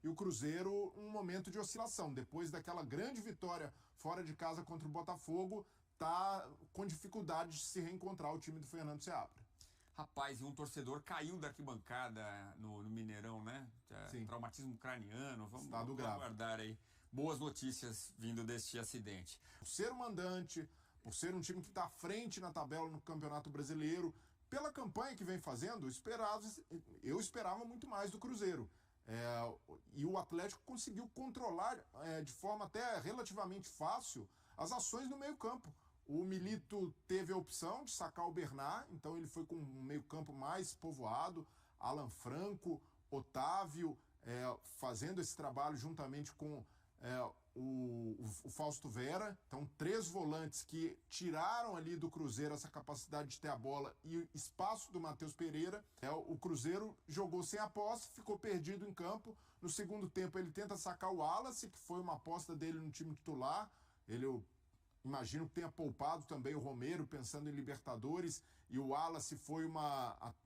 e o Cruzeiro um momento de oscilação. Depois daquela grande vitória fora de casa contra o Botafogo, tá com dificuldade de se reencontrar o time do Fernando Seabra. Rapaz, e um torcedor caiu da arquibancada no Mineirão, né? Sim. Traumatismo craniano. Vamos grave. aguardar aí boas notícias vindo deste acidente. Por ser o mandante, por ser um time que está à frente na tabela no Campeonato Brasileiro, pela campanha que vem fazendo, eu esperava muito mais do Cruzeiro. E o Atlético conseguiu controlar de forma até relativamente fácil as ações no meio-campo. O Milito teve a opção de sacar o Bernard, então ele foi com um meio-campo mais povoado, Alan Franco, Otávio, fazendo esse trabalho juntamente com o Fausto Vera. Então, 3 volantes que tiraram ali do Cruzeiro essa capacidade de ter a bola e espaço do Matheus Pereira. O Cruzeiro jogou sem a posse, ficou perdido em campo. No segundo tempo, ele tenta sacar o Wallace, que foi uma aposta dele no time titular. Eu imagino que tenha poupado também o Romero, pensando em Libertadores, e o Wallace foi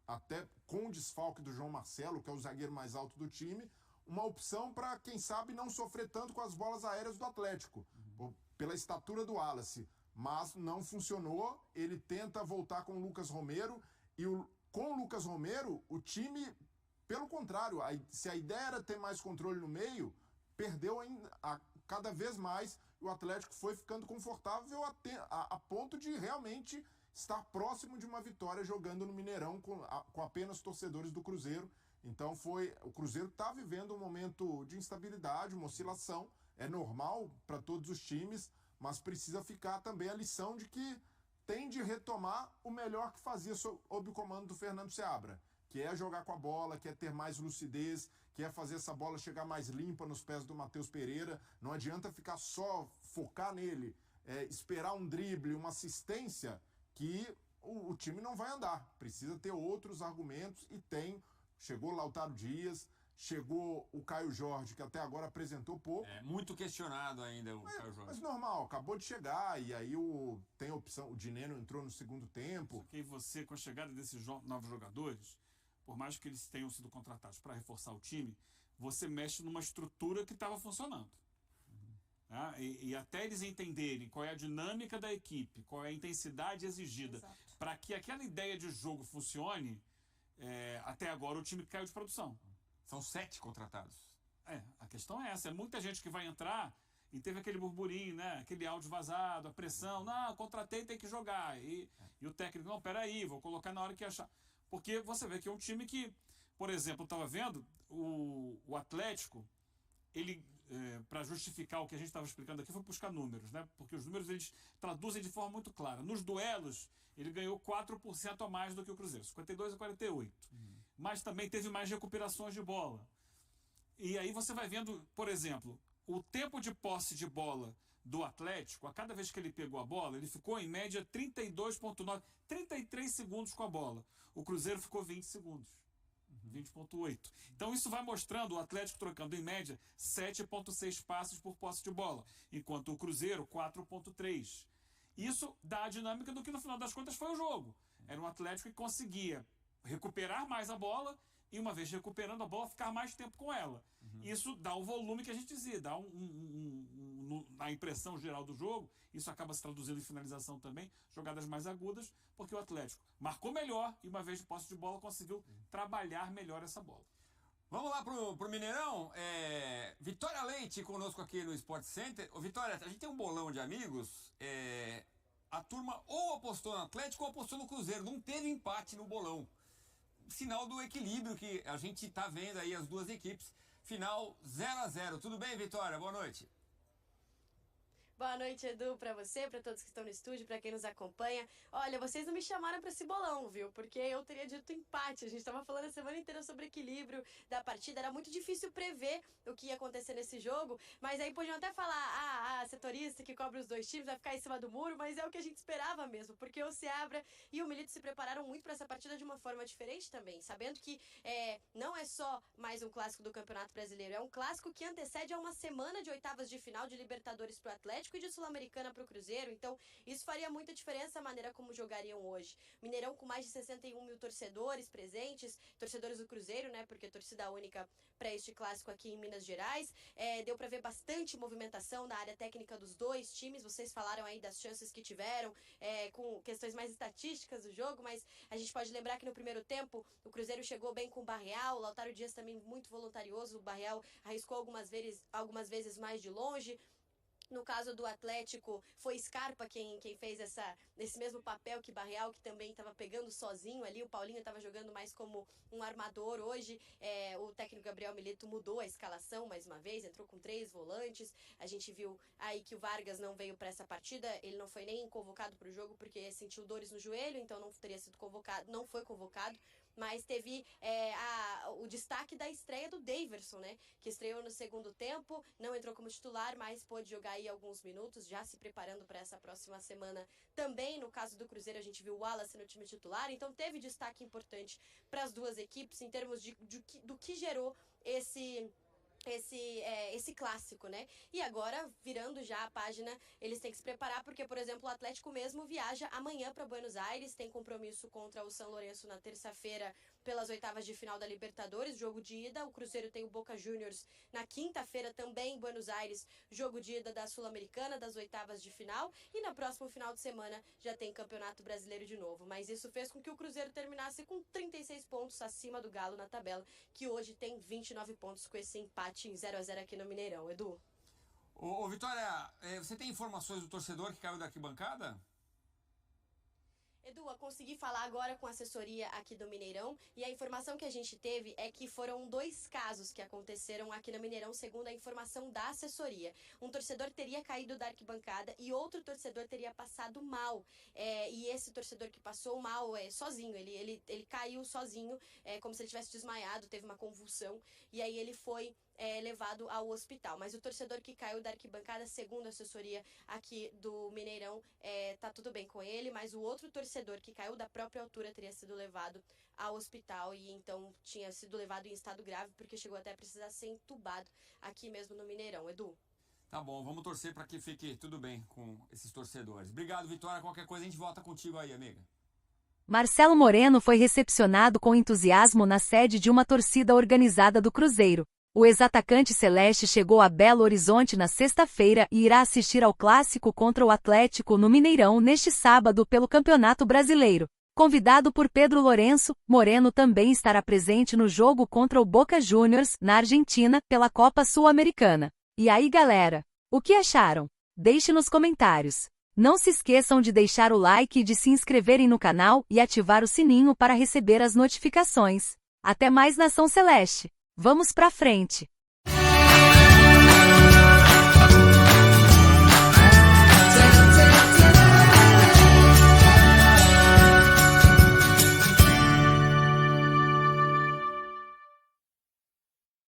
até com o desfalque do João Marcelo, que é o zagueiro mais alto do time, uma opção para, quem sabe, não sofrer tanto com as bolas aéreas do Atlético, pela estatura do Wallace. Mas não funcionou, ele tenta voltar com o Lucas Romero, e com o Lucas Romero, o time, pelo contrário, se a ideia era ter mais controle no meio, perdeu cada vez mais, e o Atlético foi ficando confortável a ponto de realmente estar próximo de uma vitória jogando no Mineirão com apenas torcedores do Cruzeiro. Então o Cruzeiro está vivendo um momento de instabilidade, uma oscilação, é normal para todos os times, mas precisa ficar também a lição de que tem de retomar o melhor que fazia sob o comando do Fernando Seabra, que é jogar com a bola, que é ter mais lucidez, que é fazer essa bola chegar mais limpa nos pés do Matheus Pereira. Não adianta ficar só focar nele, esperar um drible, uma assistência, que o time não vai andar. Precisa ter outros argumentos e tem. Chegou o Lautaro Dias, chegou o Caio Jorge, que até agora apresentou pouco. Muito questionado ainda o Caio Jorge. Mas normal, acabou de chegar, e aí tem a opção, o Dineno entrou no segundo tempo. Só que você, com a chegada desses novos jogadores, por mais que eles tenham sido contratados para reforçar o time, você mexe numa estrutura que estava funcionando. E até eles entenderem qual é a dinâmica da equipe, qual é a intensidade exigida, para que aquela ideia de jogo funcione, até agora o time caiu de produção. São 7 contratados. A questão é essa. É muita gente que vai entrar e teve aquele burburinho, né? Aquele áudio vazado, a pressão. Não, contratei, tem que jogar. E o técnico, não, peraí, vou colocar na hora que achar. Porque você vê que é um time que, por exemplo, eu estava vendo o Atlético, ele, para justificar o que a gente estava explicando aqui, foi buscar números, né? Porque os números eles traduzem de forma muito clara. Nos duelos, ele ganhou 4% a mais do que o Cruzeiro, 52 a 48. Mas também teve mais recuperações de bola. E aí você vai vendo, por exemplo, o tempo de posse de bola do Atlético, a cada vez que ele pegou a bola, ele ficou em média 32,9, 33 segundos com a bola. O Cruzeiro ficou 20 segundos. 20,8. Então isso vai mostrando o Atlético trocando em média 7,6 passes por posse de bola, enquanto o Cruzeiro 4,3. Isso dá a dinâmica do que no final das contas foi o jogo. Era um Atlético que conseguia recuperar mais a bola e, uma vez recuperando a bola, ficar mais tempo com ela. Isso dá o volume que a gente dizia, dá a impressão geral do jogo. Isso acaba se traduzindo em finalização também, jogadas mais agudas, porque o Atlético marcou melhor e, uma vez de posse de bola, conseguiu trabalhar melhor essa bola. Vamos lá pro Mineirão. Vitória Leite conosco aqui no Sport Center. Ô, Vitória, a gente tem um bolão de amigos. A turma ou apostou no Atlético ou apostou no Cruzeiro. Não teve empate no bolão. Sinal do equilíbrio que a gente está vendo aí, as duas equipes. Final 0-0. Tudo bem, Vitória? Boa noite. Boa noite, Edu, pra você, pra todos que estão no estúdio, pra quem nos acompanha. Olha, vocês não me chamaram pra esse bolão, viu? Porque eu teria dito empate. A gente tava falando a semana inteira sobre equilíbrio da partida. Era muito difícil prever o que ia acontecer nesse jogo. Mas aí podiam até falar, a setorista que cobre os dois times vai ficar em cima do muro. Mas é o que a gente esperava mesmo. Porque o Seabra e o Milito se prepararam muito pra essa partida de uma forma diferente também. Sabendo que não é só mais um clássico do Campeonato Brasileiro. É um clássico que antecede a uma semana de oitavas de final de Libertadores pro Atlético. Atlético e de Sul-Americana para o Cruzeiro, então isso faria muita diferença a maneira como jogariam hoje. Mineirão com mais de 61 mil torcedores presentes, torcedores do Cruzeiro, né, porque torcida única para este clássico aqui em Minas Gerais, deu para ver bastante movimentação na área técnica dos dois times, vocês falaram aí das chances que tiveram, com questões mais estatísticas do jogo, mas a gente pode lembrar que no primeiro tempo o Cruzeiro chegou bem com o Barreal, o Lautaro Dias também muito voluntarioso, o Barreal arriscou algumas vezes mais de longe. No caso do Atlético, foi Scarpa quem fez esse mesmo papel que Barreal, que também estava pegando sozinho ali. O Paulinho estava jogando mais como um armador hoje. O técnico Gabriel Milito mudou a escalação mais uma vez, entrou com 3 volantes. A gente viu aí que o Vargas não veio para essa partida, ele não foi nem convocado para o jogo porque sentiu dores no joelho, então não teria sido convocado, não foi convocado. Mas teve o destaque da estreia do Daverson, né? Que estreou no segundo tempo, não entrou como titular, mas pôde jogar aí alguns minutos, já se preparando para essa próxima semana. Também, no caso do Cruzeiro, a gente viu o Wallace no time titular, então teve destaque importante para as duas equipes em termos do que gerou esse clássico, né? E agora, virando já a página, eles têm que se preparar, porque, por exemplo, o Atlético mesmo viaja amanhã para Buenos Aires, tem compromisso contra o São Lourenço na terça-feira pelas oitavas de final da Libertadores, jogo de ida. O Cruzeiro tem o Boca Juniors na quinta-feira também em Buenos Aires, jogo de ida da Sul-Americana, das oitavas de final, e na próxima final de semana já tem Campeonato Brasileiro de novo. Mas isso fez com que o Cruzeiro terminasse com 36 pontos acima do Galo na tabela, que hoje tem 29 pontos com esse empate em 0-0 aqui no Mineirão. Edu? Ô Vitória, você tem informações do torcedor que caiu da arquibancada? Edu, eu consegui falar agora com a assessoria aqui do Mineirão e a informação que a gente teve é que foram 2 casos que aconteceram aqui no Mineirão, segundo a informação da assessoria. Um torcedor teria caído da arquibancada e outro torcedor teria passado mal. E esse torcedor que passou mal sozinho, ele caiu sozinho, como se ele tivesse desmaiado, teve uma convulsão e aí ele foi levado ao hospital. Mas o torcedor que caiu da arquibancada, segundo a assessoria aqui do Mineirão, tá tudo bem com ele, mas o outro torcedor que caiu da própria altura teria sido levado ao hospital e então tinha sido levado em estado grave porque chegou até a precisar ser entubado aqui mesmo no Mineirão. Edu? Tá bom, vamos torcer para que fique tudo bem com esses torcedores. Obrigado, Vitória. Qualquer coisa a gente volta contigo aí, amiga. Marcelo Moreno foi recepcionado com entusiasmo na sede de uma torcida organizada do Cruzeiro. O ex-atacante celeste chegou a Belo Horizonte na sexta-feira e irá assistir ao clássico contra o Atlético no Mineirão neste sábado pelo Campeonato Brasileiro. Convidado por Pedro Lourenço, Moreno também estará presente no jogo contra o Boca Juniors, na Argentina, pela Copa Sul-Americana. E aí, galera? O que acharam? Deixe nos comentários. Não se esqueçam de deixar o like e de se inscreverem no canal e ativar o sininho para receber as notificações. Até mais, Nação Celeste! Vamos pra frente!